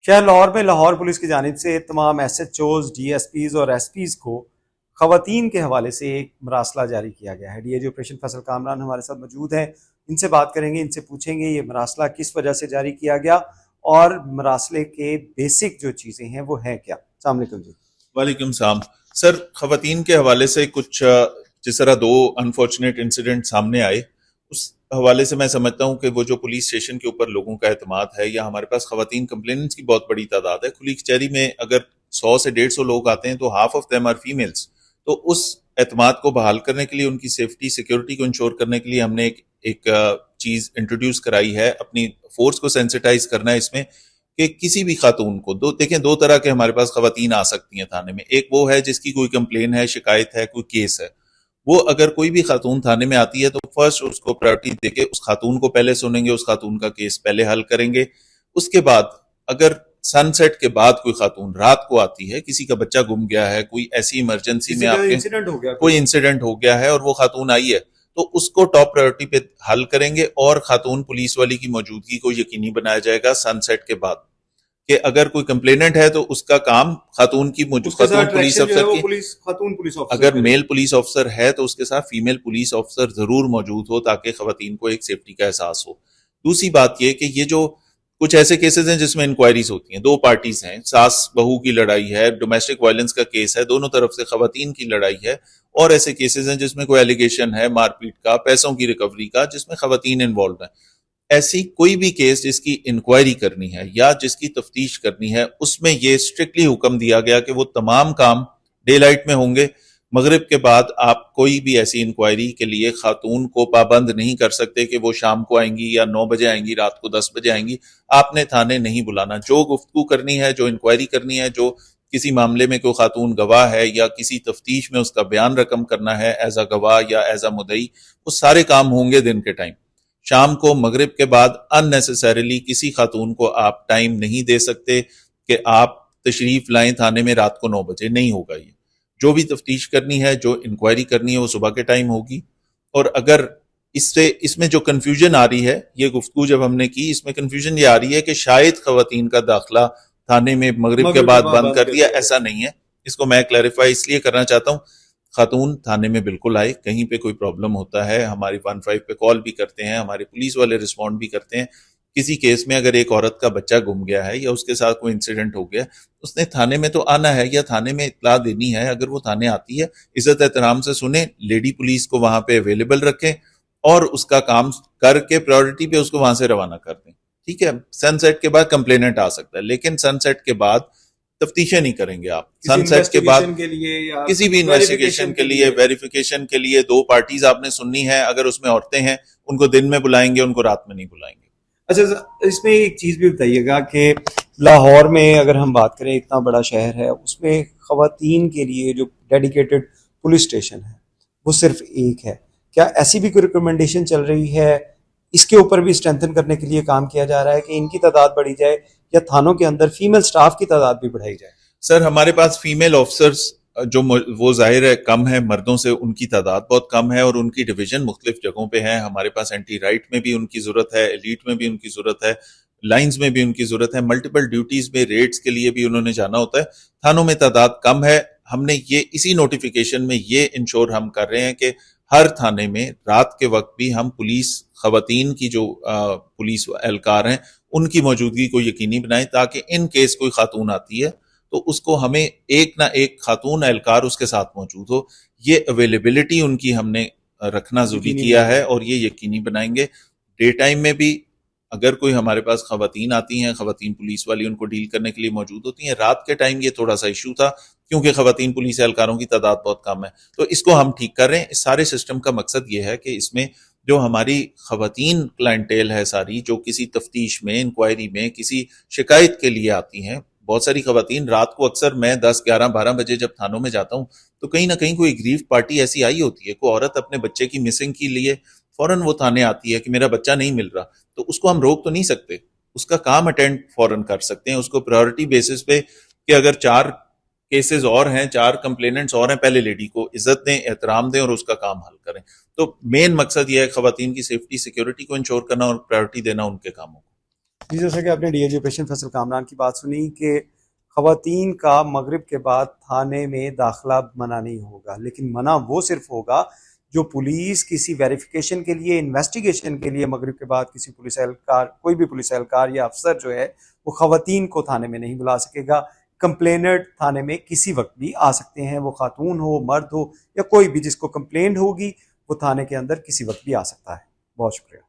शहर लाहौर में लाहौर पुलिस की जानिब से तमाम SHOs, DSPs और SPs को खवातीन के हवाले से एक मरासला जारी किया गया है। DIG ऑपरेशन फैसल कामरान हमारे साथ मौजूद हैं, इनसे बात करेंगे, इनसे पूछेंगे ये मरासला किस वजह से जारी किया गया और मरासले के बेसिक जो चीज़ें हैं वो हैं क्या। अस्सलाम वालेकुम जी। वालेकुम सलाम। सर, खवातीन के हवाले से कुछ जिस तरह दो अनफॉर्चुनेट इंसिडेंट सामने आए, उस हवाले से मैं समझता हूं कि वो जो पुलिस स्टेशन के ऊपर लोगों का एतमाद है, या हमारे पास खवातीन कंप्लेनेंट्स की बहुत बड़ी तादाद है। खुली कचहरी में अगर 100 से 150 लोग आते हैं तो half of them are females. तो उस एतमाद को बहाल करने के लिए, उनकी सेफ्टी सिक्योरिटी को इंश्योर करने के लिए हमने एक चीज इंट्रोड्यूस कराई है। अपनी फोर्स को सेंसिटाइज करना है इसमें कि किसी भी खातून को, दो तरह के हमारे पास खवातीन आ सकती हैं थाने में। एक वो है जिसकी कोई कंप्लेन है, शिकायत है, कोई केस है। वो अगर कोई भी खातून थाने में आती है तो फर्स्ट उसको प्रायोरिटी देके उस खातून को पहले सुनेंगे, उस खातून का केस पहले हल करेंगे। उसके बाद अगर सनसेट के बाद कोई खातून रात को आती है, किसी का बच्चा गुम गया है, कोई ऐसी इमरजेंसी में आपके कोई इंसिडेंट हो गया है और वो खातून आई है, तो उसको टॉप प्रायोरिटी पे हल करेंगे और खातून पुलिस वाली की मौजूदगी को यकीनी बनाया जाएगा सनसेट के बाद। कि अगर कोई कंप्लेनेंट है तो उसका काम खातून की खातून पुलिस अफसर की, खातून पुलिस अगर मेल पुलिस ऑफिसर है तो उसके साथ फीमेल पुलिस ऑफिसर जरूर मौजूद हो, ताकि खवातीन को एक सेफ्टी का एहसास हो। दूसरी बात यह कि ये जो कुछ ऐसे केसेस हैं जिसमें इंक्वायरीज होती हैं, दो पार्टीज हैं, सास बहू की लड़ाई है, डोमेस्टिक वायलेंस का केस है, दोनों तरफ से खवातीन की लड़ाई है, और ऐसे केसेस हैं जिसमें कोई एलिगेशन है मारपीट का, पैसों की रिकवरी का, जिसमें खवातीन इन्वॉल्व है। ऐसी कोई भी केस जिसकी इंक्वायरी करनी है या जिसकी तफ्तीश करनी है, उसमें यह स्ट्रिक्टली हुक्म दिया गया कि वो तमाम काम डे लाइट में होंगे। मगरिब के बाद आप कोई भी ऐसी इंक्वायरी के लिए खातून को पाबंद नहीं कर सकते कि वो शाम को आएंगी या 9 बजे आएंगी, रात को 10 बजे आएंगी। आपने थाने नहीं बुलाना। जो गुफ्तगू करनी है, जो इंक्वायरी करनी है, जो किसी मामले में कोई खातून गवाह है या किसी तफ्तीश में उसका बयान रकम करना है एज अ गवाह या एज अ मुदई, वो सारे काम होंगे दिन के टाइम। शाम को मगरिब के बाद अननेसेसरीली किसी खातून को आप टाइम नहीं दे सकते कि आप तशरीफ लाएं थाने में रात को 9 बजे। नहीं होगा ये। जो भी तफ्तीश करनी है, जो इंक्वायरी करनी है, वो सुबह के टाइम होगी। और अगर इसमें जो कंफ्यूजन आ रही है, ये गुफ्तगू जब हमने की, इसमें कंफ्यूजन ये आ रही है कि शायद खवातीन का दाखिला थाने में मगरिब के बाद बंद कर दिया। ऐसा नहीं है। इसको मैं क्लैरिफाई इसलिए करना चाहता हूं, खातून थाने में बिल्कुल आए। कहीं पे कोई प्रॉब्लम होता है, हमारी 15 पे कॉल भी करते हैं, हमारे पुलिस वाले रिस्पॉन्ड भी करते हैं। किसी केस में अगर एक औरत का बच्चा गुम गया है या उसके साथ कोई इंसिडेंट हो गया, उसने थाने में तो आना है या थाने में इत्तला देनी है। अगर वो थाने आती है, इज्जत एहतराम से सुने, लेडी पुलिस को वहां पे अवेलेबल रखें और उसका काम करके प्रायोरिटी पे उसको वहां से रवाना कर दें। ठीक है। सनसेट के बाद कंप्लेनेंट आ सकता है, लेकिन सनसेट के बाद तफ्तीशें नहीं करेंगे आप। सनसेट के बाद के लिए या किसी भी इन्वेस्टिगेशन के लिए, वेरिफिकेशन के लिए दो पार्टीज आपने सुननी है। अगर उसमें औरतें हैं, उनको दिन में बुलाएंगे, उनको रात में नहीं बुलाएंगे। अच्छा, इसमें एक चीज़ भी बताइएगा कि लाहौर में अगर हम बात करें, इतना बड़ा शहर है, उसमें खवातीन के लिए जो डेडिकेटेड पुलिस स्टेशन है वो सिर्फ एक है। क्या ऐसी भी कोई रिकमेंडेशन चल रही है, इसके ऊपर भी स्ट्रेंथन करने के लिए काम किया जा रहा है कि इनकी तादाद बढ़ी जाए या थानों के अंदर फीमेल स्टाफ की तादाद भी बढ़ाई जाए? सर, हमारे पास फीमेल ऑफिसर्स जो वो जाहिर है कम है, मर्दों से उनकी तादाद बहुत कम है और उनकी डिवीजन मुख्तलिफ जगहों पे है। हमारे पास एंटी राइट में भी उनकी जरूरत है, एलीट में भी उनकी जरूरत है, लाइंस में भी उनकी जरूरत है, मल्टीपल ड्यूटीज में रेड्स के लिए भी उन्होंने जाना होता है। थानों में तादाद कम है। हमने ये इसी नोटिफिकेशन में ये इंश्योर हम कर रहे हैं कि हर थाने में रात के वक्त भी हम पुलिस खवातीन की जो पुलिस एहलकार हैं उनकी मौजूदगी को यकीनी बनाएं, ताकि इन केस कोई खातून आती है तो उसको हमें एक ना एक खातून एहलकार उसके साथ मौजूद हो। ये अवेलेबिलिटी उनकी हमने रखना जरूरी किया है और ये यकीनी बनाएंगे। डे टाइम में भी अगर कोई हमारे पास खवातीन आती हैं, खवातीन पुलिस वाली उनको डील करने के लिए मौजूद होती हैं। रात के टाइम ये थोड़ा सा इशू था क्योंकि खवातीन पुलिस एहलकारों की तादाद बहुत कम है, तो इसको हम ठीक कर रहे हैं। इस सारे सिस्टम का मकसद ये है कि इसमें जो हमारी खवातीन क्लाइंटेल है सारी, जो किसी तफ्तीश में, इंक्वायरी में, किसी शिकायत के लिए आती हैं, बहुत सारी खवातीन रात को, अक्सर मैं 10, 11, 12 बजे जब थानों में जाता हूँ तो कहीं ना कहीं कोई ग्रीफ पार्टी ऐसी आई होती है, कोई औरत अपने बच्चे की मिसिंग के लिए फौरन वो थाने आती है कि मेरा बच्चा नहीं मिल रहा। तो उसको हम रोक तो नहीं सकते, उसका काम अटेंड फौरन कर सकते हैं। उसको प्रायोरिटी बेसिस पे कि अगर 4 केसेस और हैं, 4 कंप्लेनेंट्स और हैं, पहले लेडी को इज्जत दें, एहतराम दें और उसका काम हल करें। तो मेन मकसद यह है खवातीन की सेफ्टी सिक्योरिटी को इंश्योर करना और प्रायोरिटी देना उनके कामों को। जी, जैसा कि आपने डीआईजी ऑपरेशन फैसल कामरान की बात सुनी कि ख़वातीन का मगरिब के बाद थाने में दाखिला मना नहीं होगा, लेकिन मना वो सिर्फ होगा जो पुलिस किसी वेरिफिकेशन के लिए, इन्वेस्टिगेशन के लिए मगरिब के बाद किसी पुलिस एहलकार, कोई भी पुलिस एहलकार या अफसर जो है वो ख़वातीन को थाने में नहीं बुला सकेगा। कंप्लेनेंट थाने में किसी वक्त भी आ सकते हैं, वो खातून हो, मर्द हो या कोई भी जिसको कंप्लेंट होगी वो थाने के अंदर किसी वक्त भी आ सकता है। बहुत शुक्रिया।